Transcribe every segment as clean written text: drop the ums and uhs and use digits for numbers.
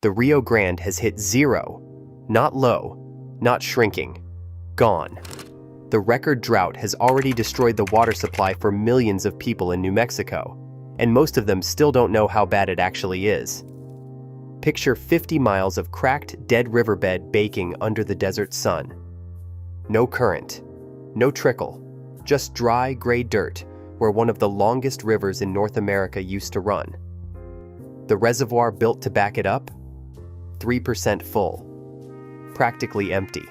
the Rio Grande has hit zero, not low, not shrinking, gone. The record drought has already destroyed the water supply for millions of people in New Mexico, and most of them still don't know how bad it actually is. Picture 50 miles of cracked, dead riverbed baking under the desert sun. No current, no trickle, just dry, gray dirt where one of the longest rivers in North America used to run. The reservoir built to back it up? 3% full, practically empty.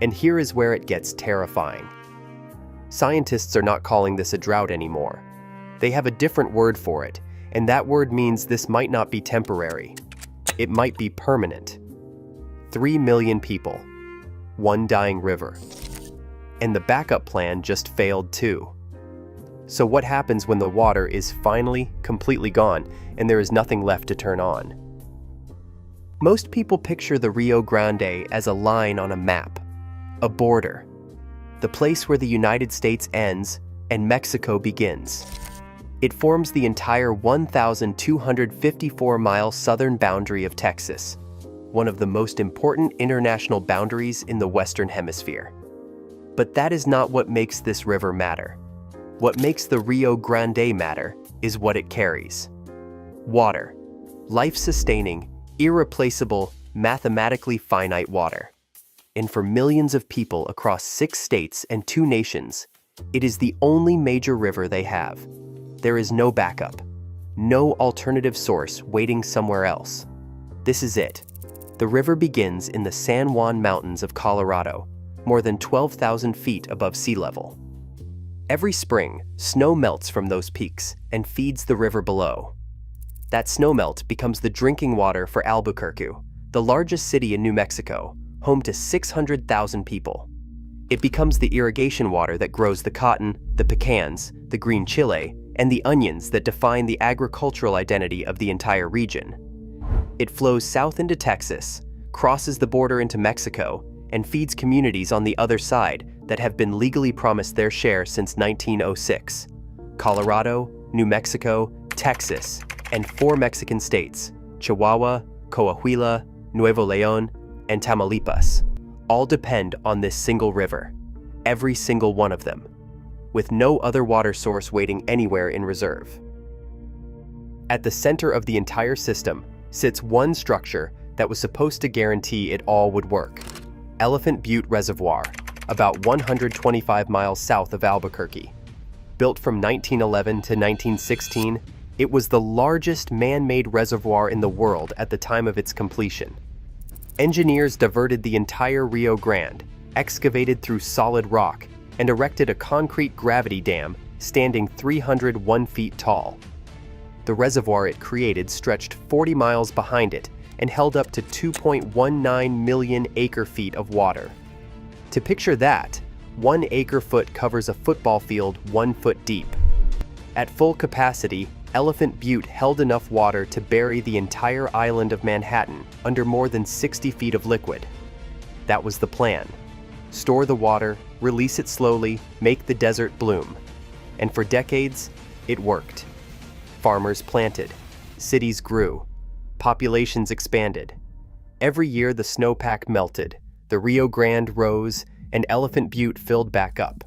And here is where it gets terrifying. Scientists are not calling this a drought anymore. They have a different word for it, and that word means this might not be temporary. It might be permanent. 3 million people, one dying river. And the backup plan just failed too. So what happens when the water is finally completely gone and there is nothing left to turn on? Most people picture the Rio Grande as a line on a map, a border, the place where the United States ends and Mexico begins. It forms the entire 1,254-mile southern boundary of Texas, one of the most important international boundaries in the Western Hemisphere. But that is not what makes this river matter. What makes the Rio Grande matter is what it carries. Water. Life-sustaining, irreplaceable, mathematically finite water. And for millions of people across 6 states and 2 nations, it is the only major river they have. There is no backup, no alternative source waiting somewhere else. This is it. The river begins in the San Juan Mountains of Colorado, more than 12,000 feet above sea level. Every spring, snow melts from those peaks and feeds the river below. That snowmelt becomes the drinking water for Albuquerque, the largest city in New Mexico, home to 600,000 people. It becomes the irrigation water that grows the cotton, the pecans, the green chile, and the onions that define the agricultural identity of the entire region. It flows south into Texas, crosses the border into Mexico, and feeds communities on the other side that have been legally promised their share since 1906. Colorado, New Mexico, Texas, and 4 Mexican states, Chihuahua, Coahuila, Nuevo León, and Tamaulipas, all depend on this single river, every single one of them, with no other water source waiting anywhere in reserve. At the center of the entire system sits one structure that was supposed to guarantee it all would work: Elephant Butte Reservoir, about 125 miles south of Albuquerque. Built from 1911 to 1916, it was the largest man-made reservoir in the world at the time of its completion. Engineers diverted the entire Rio Grande, excavated through solid rock, and erected a concrete gravity dam standing 301 feet tall. The reservoir it created stretched 40 miles behind it and held up to 2.19 million acre-feet of water. To picture that, 1 acre-foot covers a football field 1 foot deep. At full capacity, Elephant Butte held enough water to bury the entire island of Manhattan under more than 60 feet of liquid. That was the plan. Store the water, release it slowly, make the desert bloom. And for decades, it worked. Farmers planted, cities grew, populations expanded. Every year the snowpack melted, the Rio Grande rose, and Elephant Butte filled back up.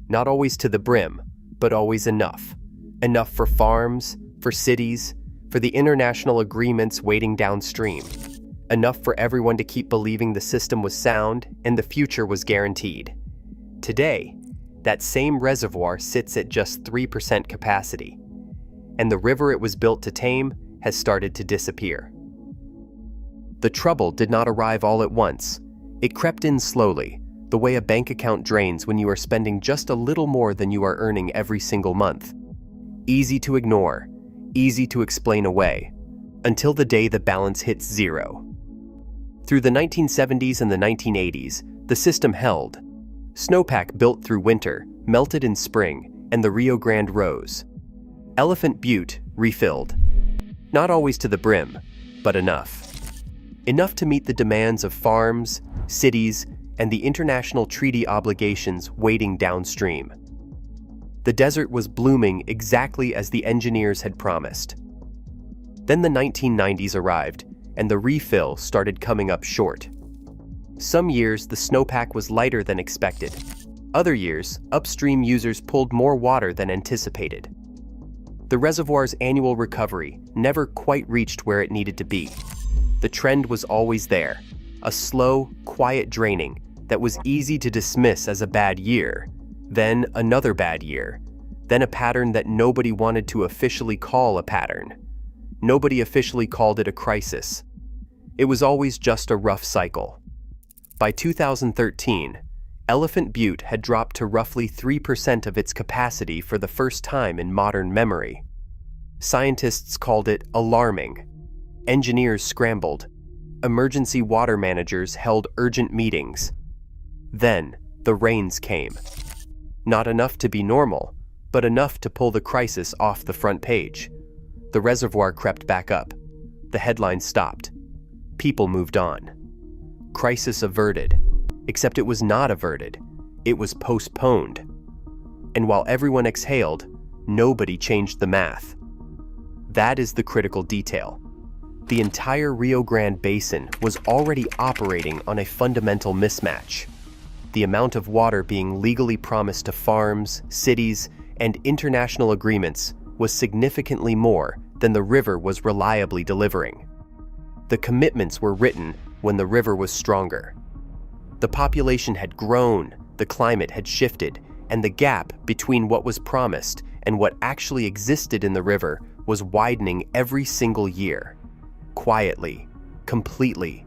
Not always to the brim, but always enough. Enough for farms, for cities, for the international agreements waiting downstream. Enough for everyone to keep believing the system was sound and the future was guaranteed. Today, that same reservoir sits at just 3% capacity, and the river it was built to tame has started to disappear. The trouble did not arrive all at once. It crept in slowly, the way a bank account drains when you are spending just a little more than you are earning every single month. Easy to ignore, easy to explain away, until the day the balance hits zero. Through the 1970s and the 1980s, the system held. Snowpack built through winter, melted in spring, and the Rio Grande rose. Elephant Butte refilled. Not always to the brim, but enough. Enough to meet the demands of farms, cities, and the international treaty obligations waiting downstream. The desert was blooming exactly as the engineers had promised. Then the 1990s arrived, and the refill started coming up short. Some years, the snowpack was lighter than expected. Other years, upstream users pulled more water than anticipated. The reservoir's annual recovery never quite reached where it needed to be. The trend was always there, a slow, quiet draining that was easy to dismiss as a bad year, then another bad year, then a pattern that nobody wanted to officially call a pattern. Nobody officially called it a crisis. It was always just a rough cycle. By 2013, Elephant Butte had dropped to roughly 3% of its capacity for the first time in modern memory. Scientists called it alarming. Engineers scrambled. Emergency water managers held urgent meetings. Then, the rains came. Not enough to be normal, but enough to pull the crisis off the front page. The reservoir crept back up. The headlines stopped. People moved on. Crisis averted. Except it was not averted. It was postponed. And while everyone exhaled, nobody changed the math. That is the critical detail. The entire Rio Grande Basin was already operating on a fundamental mismatch. The amount of water being legally promised to farms, cities, and international agreements was significantly more than the river was reliably delivering. The commitments were written when the river was stronger. The population had grown, the climate had shifted, and the gap between what was promised and what actually existed in the river was widening every single year. Quietly, completely,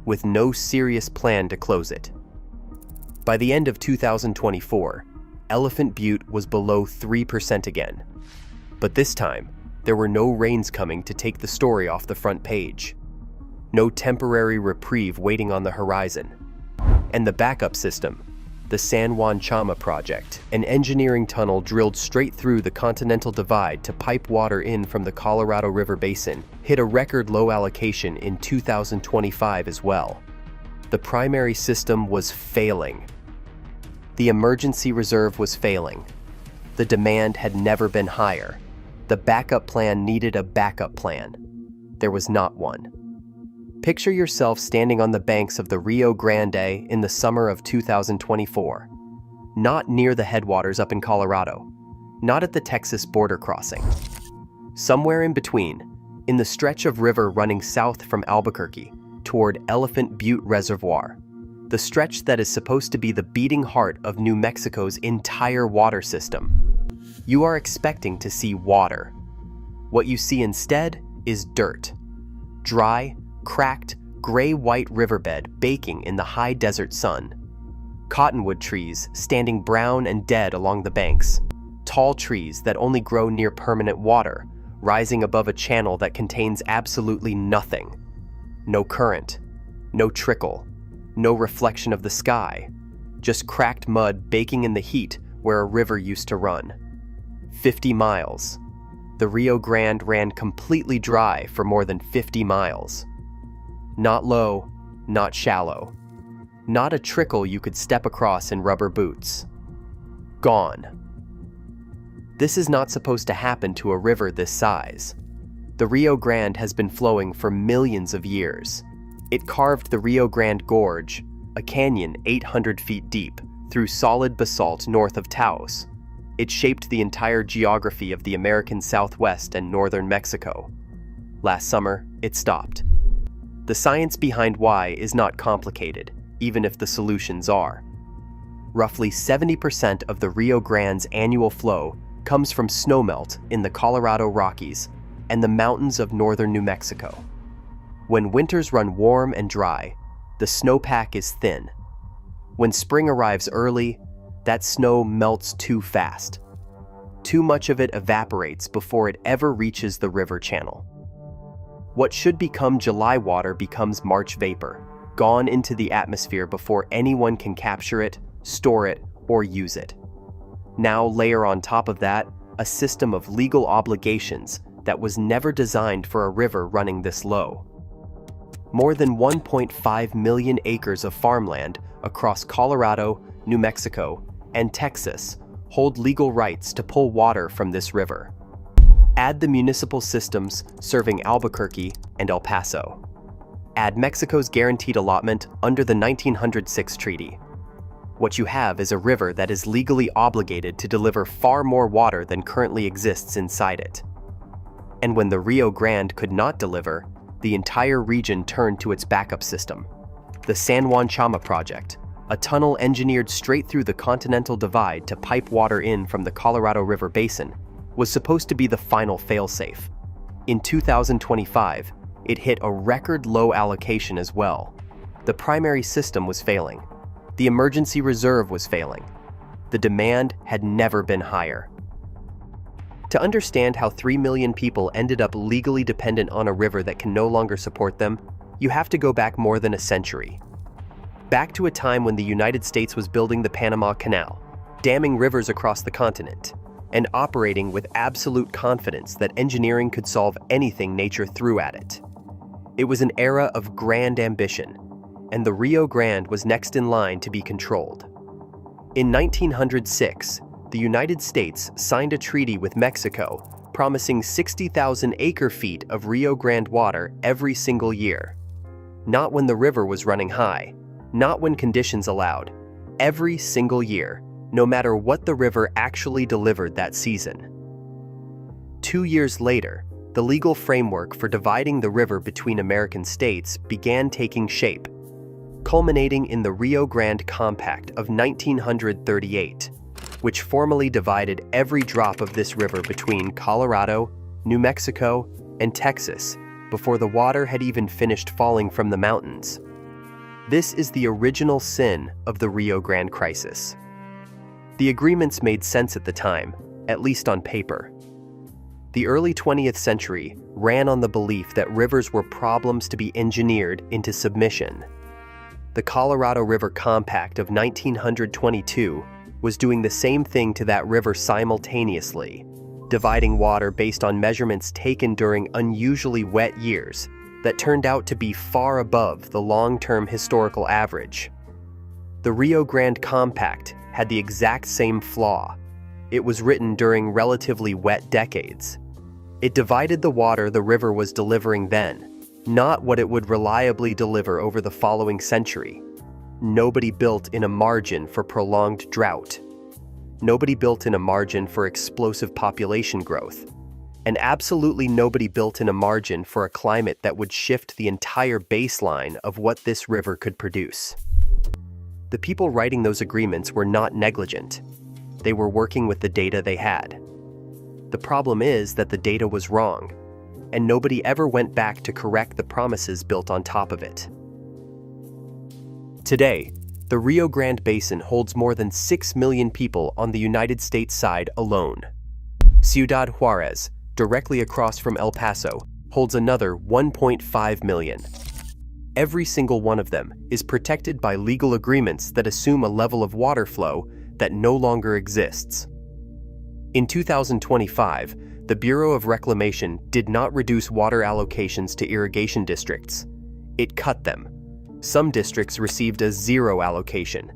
with no serious plan to close it. By the end of 2024, Elephant Butte was below 3% again. But this time, there were no rains coming to take the story off the front page. No temporary reprieve waiting on the horizon. And the backup system, the San Juan Chama project, an engineering tunnel drilled straight through the Continental Divide to pipe water in from the Colorado River Basin, hit a record low allocation in 2025 as well. The primary system was failing. The emergency reserve was failing. The demand had never been higher. The backup plan needed a backup plan. There was not one. Picture yourself standing on the banks of the Rio Grande in the summer of 2024. Not near the headwaters up in Colorado. Not at the Texas border crossing. Somewhere in between, in the stretch of river running south from Albuquerque toward Elephant Butte Reservoir, the stretch that is supposed to be the beating heart of New Mexico's entire water system. You are expecting to see water. What you see instead is dirt. Dry, cracked, gray-white riverbed baking in the high desert sun. Cottonwood trees standing brown and dead along the banks. Tall trees that only grow near permanent water, rising above a channel that contains absolutely nothing. No current, no trickle, no reflection of the sky. Just cracked mud baking in the heat where a river used to run. 50 miles. The Rio Grande ran completely dry for more than 50 miles. Not low, not shallow. Not a trickle you could step across in rubber boots. Gone. This is not supposed to happen to a river this size. The Rio Grande has been flowing for millions of years. It carved the Rio Grande Gorge, a canyon 800 feet deep, through solid basalt north of Taos. It shaped the entire geography of the American Southwest and northern Mexico. Last summer, it stopped. The science behind why is not complicated, even if the solutions are. Roughly 70% of the Rio Grande's annual flow comes from snowmelt in the Colorado Rockies and the mountains of northern New Mexico. When winters run warm and dry, the snowpack is thin. When spring arrives early, that snow melts too fast. Too much of it evaporates before it ever reaches the river channel. What should become July water becomes March vapor, gone into the atmosphere before anyone can capture it, store it, or use it. Now layer on top of that a system of legal obligations that was never designed for a river running this low. More than 1.5 million acres of farmland across Colorado, New Mexico, and Texas hold legal rights to pull water from this river. Add the municipal systems serving Albuquerque and El Paso. Add Mexico's guaranteed allotment under the 1906 treaty. What you have is a river that is legally obligated to deliver far more water than currently exists inside it. And when the Rio Grande could not deliver, the entire region turned to its backup system, the San Juan Chama project, a tunnel engineered straight through the Continental Divide to pipe water in from the Colorado River Basin, was supposed to be the final failsafe. In 2025, it hit a record low allocation as well. The primary system was failing. The emergency reserve was failing. The demand had never been higher. To understand how 3 million people ended up legally dependent on a river that can no longer support them, you have to go back more than a century. Back to a time when the United States was building the Panama Canal, damming rivers across the continent, and operating with absolute confidence that engineering could solve anything nature threw at it. It was an era of grand ambition, and the Rio Grande was next in line to be controlled. In 1906, the United States signed a treaty with Mexico promising 60,000 acre-feet of Rio Grande water every single year. Not when the river was running high, not when conditions allowed, every single year, no matter what the river actually delivered that season. 2 years later, the legal framework for dividing the river between American states began taking shape, culminating in the Rio Grande Compact of 1938, which formally divided every drop of this river between Colorado, New Mexico, and Texas before the water had even finished falling from the mountains. This is the original sin of the Rio Grande crisis. The agreements made sense at the time, at least on paper. The early 20th century ran on the belief that rivers were problems to be engineered into submission. The Colorado River Compact of 1922 was doing the same thing to that river simultaneously, dividing water based on measurements taken during unusually wet years that turned out to be far above the long-term historical average. The Rio Grande Compact had the exact same flaw. It was written during relatively wet decades. It divided the water the river was delivering then, not what it would reliably deliver over the following century. Nobody built in a margin for prolonged drought. Nobody built in a margin for explosive population growth. And absolutely nobody built in a margin for a climate that would shift the entire baseline of what this river could produce. The people writing those agreements were not negligent. They were working with the data they had. The problem is that the data was wrong, and nobody ever went back to correct the promises built on top of it. Today, the Rio Grande Basin holds more than 6 million people on the United States side alone. Ciudad Juarez, directly across from El Paso, holds another 1.5 million. Every single one of them is protected by legal agreements that assume a level of water flow that no longer exists. In 2025, the Bureau of Reclamation did not reduce water allocations to irrigation districts. It cut them. Some districts received a zero allocation.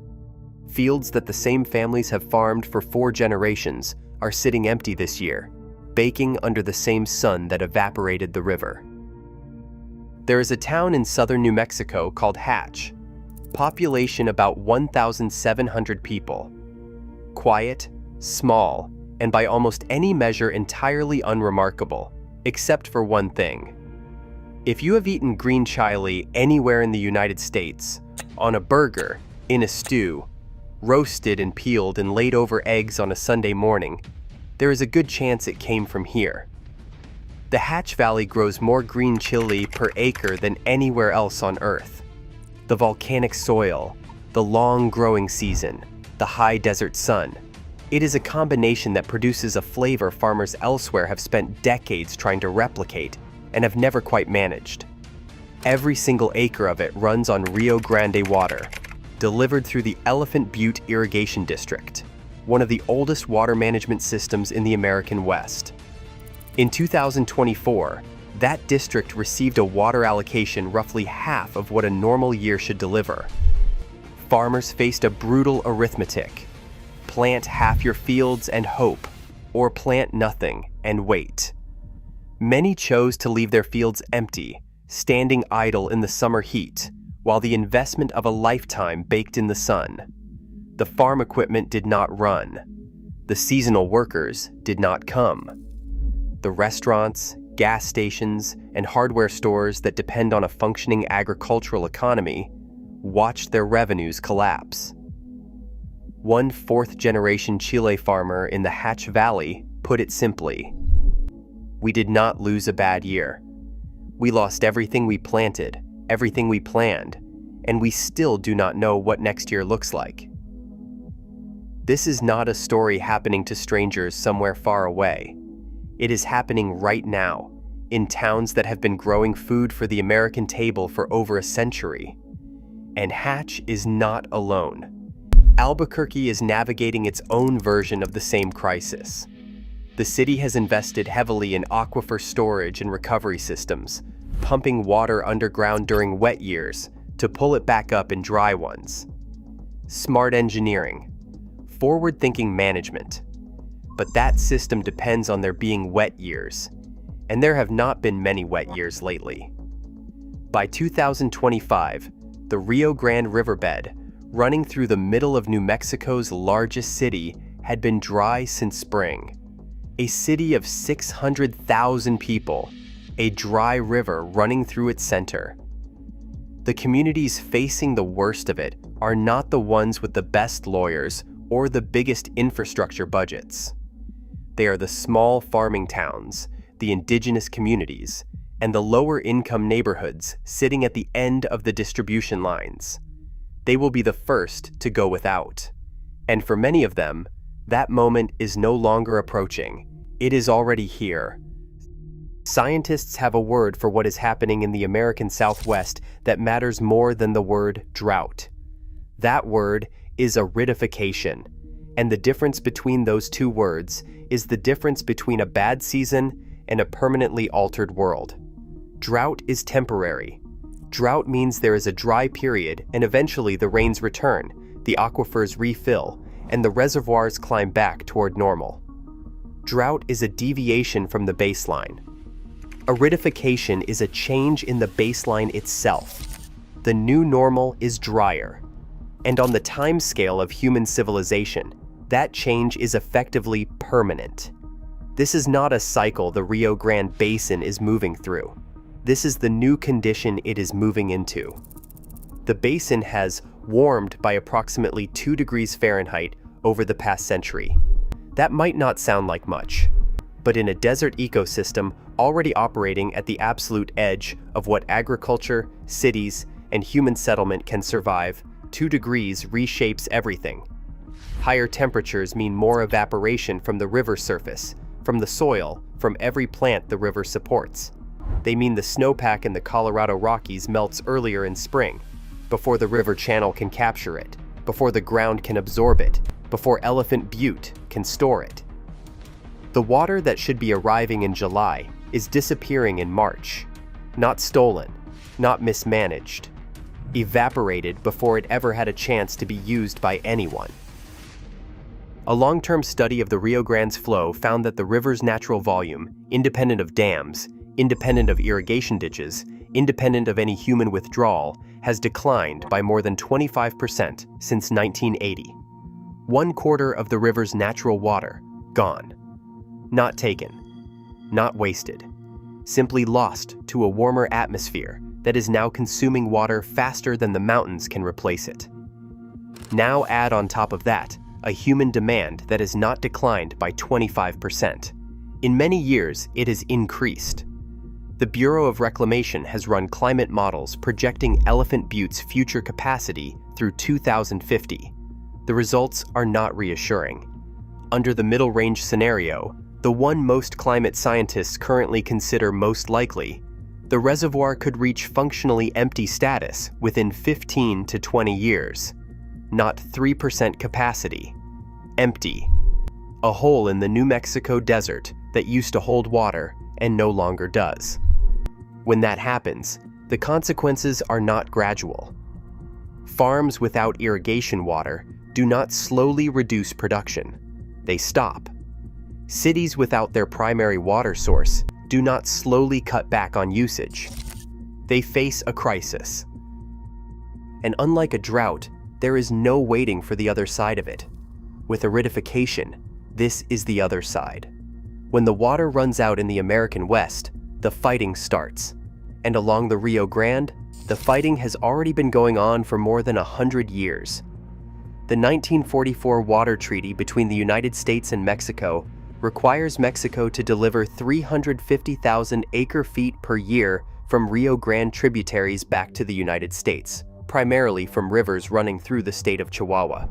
Fields that the same families have farmed for 4 generations are sitting empty this year, baking under the same sun that evaporated the river. There is a town in southern New Mexico called Hatch. Population about 1,700 people. Quiet, small, and by almost any measure entirely unremarkable, except for one thing. If you have eaten green chile anywhere in the United States, on a burger, in a stew, roasted and peeled and laid over eggs on a Sunday morning, there is a good chance it came from here. The Hatch Valley grows more green chili per acre than anywhere else on Earth. The volcanic soil, the long growing season, the high desert sun. It is a combination that produces a flavor farmers elsewhere have spent decades trying to replicate and have never quite managed. Every single acre of it runs on Rio Grande water, delivered through the Elephant Butte Irrigation District, one of the oldest water management systems in the American West. In 2024, that district received a water allocation roughly half of what a normal year should deliver. Farmers faced a brutal arithmetic. Plant half your fields and hope, or plant nothing and wait. Many chose to leave their fields empty, standing idle in the summer heat, while the investment of a lifetime baked in the sun. The farm equipment did not run. The seasonal workers did not come. The restaurants, gas stations, and hardware stores that depend on a functioning agricultural economy watched their revenues collapse. One fourth-generation Chile farmer in the Hatch Valley put it simply: "We did not lose a bad year. We lost everything we planted, everything we planned, and we still do not know what next year looks like." This is not a story happening to strangers somewhere far away. It is happening right now, in towns that have been growing food for the American table for over a century. And Hatch is not alone. Albuquerque is navigating its own version of the same crisis. The city has invested heavily in aquifer storage and recovery systems, pumping water underground during wet years to pull it back up in dry ones. Smart engineering, forward-thinking management. But that system depends on there being wet years, and there have not been many wet years lately. By 2025, the Rio Grande Riverbed, running through the middle of New Mexico's largest city, had been dry since spring. A city of 600,000 people, a dry river running through its center. The communities facing the worst of it are not the ones with the best lawyers or the biggest infrastructure budgets. They are the small farming towns, the indigenous communities, and the lower-income neighborhoods sitting at the end of the distribution lines. They will be the first to go without. And for many of them, that moment is no longer approaching. It is already here. Scientists have a word for what is happening in the American Southwest that matters more than the word drought. That word is aridification, and the difference between those two words is the difference between a bad season and a permanently altered world. Drought is temporary. Drought means there is a dry period and eventually the rains return, the aquifers refill, and the reservoirs climb back toward normal. Drought is a deviation from the baseline. Aridification is a change in the baseline itself. The new normal is drier. And on the time scale of human civilization, that change is effectively permanent. This is not a cycle the Rio Grande Basin is moving through. This is the new condition it is moving into. The basin has warmed by approximately 2 degrees Fahrenheit over the past century. That might not sound like much, but in a desert ecosystem already operating at the absolute edge of what agriculture, cities, and human settlement can survive, 2 degrees reshapes everything. Higher temperatures mean more evaporation from the river surface, from the soil, from every plant the river supports. They mean the snowpack in the Colorado Rockies melts earlier in spring, before the river channel can capture it, before the ground can absorb it, before Elephant Butte can store it. The water that should be arriving in July is disappearing in March. Not stolen, not mismanaged. Evaporated before it ever had a chance to be used by anyone. A long-term study of the Rio Grande's flow found that the river's natural volume, independent of dams, independent of irrigation ditches, independent of any human withdrawal, has declined by more than 25% since 1980. 1/4 of the river's natural water, gone. Not taken. Not wasted. Simply lost to a warmer atmosphere that is now consuming water faster than the mountains can replace it. Now add on top of that a human demand that has not declined by 25%. In many years, it has increased. The Bureau of Reclamation has run climate models projecting Elephant Butte's future capacity through 2050. The results are not reassuring. Under the middle range scenario, the one most climate scientists currently consider most likely, the reservoir could reach functionally empty status within 15 to 20 years. Not 3% capacity. Empty. A hole in the New Mexico desert that used to hold water and no longer does. When that happens, the consequences are not gradual. Farms without irrigation water do not slowly reduce production. They stop. Cities without their primary water source do not slowly cut back on usage. They face a crisis. And unlike a drought, there is no waiting for the other side of it. With aridification, this is the other side. When the water runs out in the American West, the fighting starts. And along the Rio Grande, the fighting has already been going on for more than 100 years. The 1944 water treaty between the United States and Mexico requires Mexico to deliver 350,000 acre-feet per year from Rio Grande tributaries back to the United States, primarily from rivers running through the state of Chihuahua.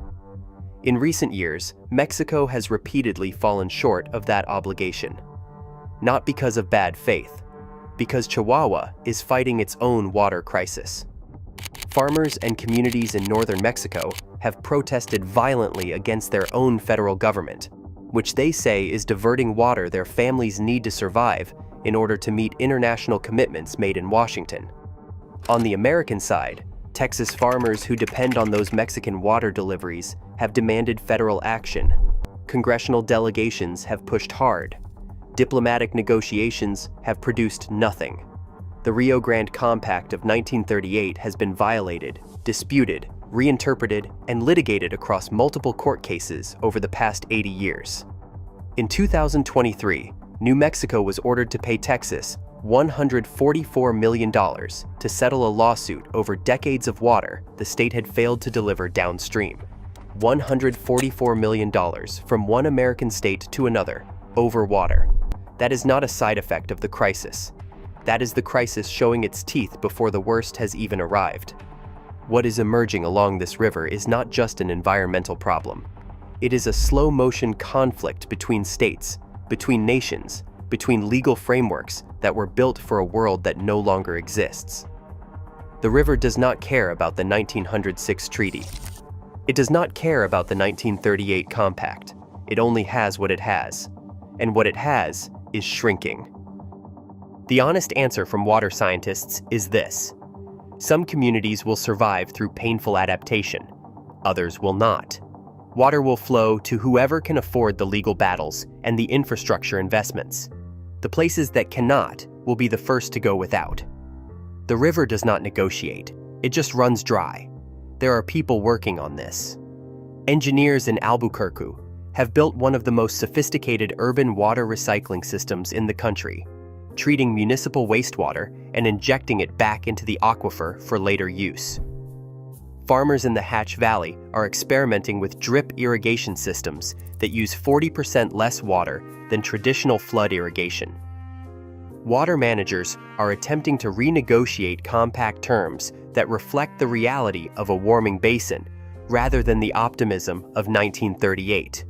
In recent years, Mexico has repeatedly fallen short of that obligation. Not because of bad faith, because Chihuahua is fighting its own water crisis. Farmers and communities in northern Mexico have protested violently against their own federal government, which they say is diverting water their families need to survive in order to meet international commitments made in Washington. On the American side, Texas farmers who depend on those Mexican water deliveries have demanded federal action. Congressional delegations have pushed hard. Diplomatic negotiations have produced nothing. The Rio Grande Compact of 1938 has been violated, disputed, reinterpreted, and litigated across multiple court cases over the past 80 years. In 2023, New Mexico was ordered to pay Texas $144 million to settle a lawsuit over decades of water the state had failed to deliver downstream. $144 million from one American state to another, over water. That is not a side effect of the crisis. That is the crisis showing its teeth before the worst has even arrived. What is emerging along this river is not just an environmental problem. It is a slow-motion conflict between states, between nations, between legal frameworks that were built for a world that no longer exists. The river does not care about the 1906 treaty. It does not care about the 1938 compact. It only has what it has. And what it has is shrinking. The honest answer from water scientists is this: some communities will survive through painful adaptation. Others will not. Water will flow to whoever can afford the legal battles and the infrastructure investments. The places that cannot will be the first to go without. The river does not negotiate. It just runs dry. There are people working on this. Engineers in Albuquerque have built one of the most sophisticated urban water recycling systems in the country, treating municipal wastewater and injecting it back into the aquifer for later use. Farmers in the Hatch Valley are experimenting with drip irrigation systems that use 40% less water than traditional flood irrigation. Water managers are attempting to renegotiate compact terms that reflect the reality of a warming basin rather than the optimism of 1938.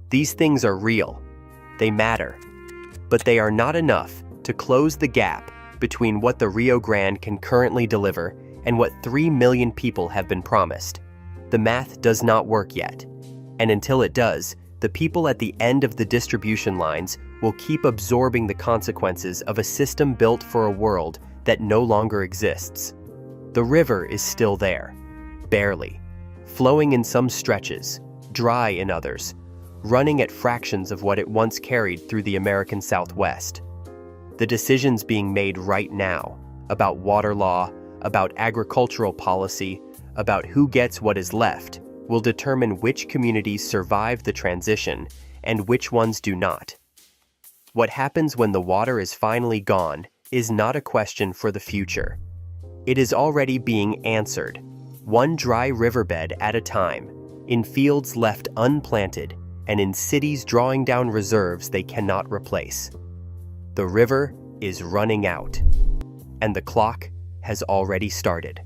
These things are real. They matter. But they are not enough to close the gap between what the Rio Grande can currently deliver and what 3 million people have been promised. The math does not work yet. And until it does, the people at the end of the distribution lines will keep absorbing the consequences of a system built for a world that no longer exists. The river is still there, barely, flowing in some stretches, dry in others, running at fractions of what it once carried through the American Southwest. The decisions being made right now about water law, about agricultural policy, about who gets what is left, will determine which communities survive the transition and which ones do not. What happens when the water is finally gone is not a question for the future. It is already being answered, one dry riverbed at a time, in fields left unplanted, and in cities drawing down reserves they cannot replace. The river is running out, and the clock has already started.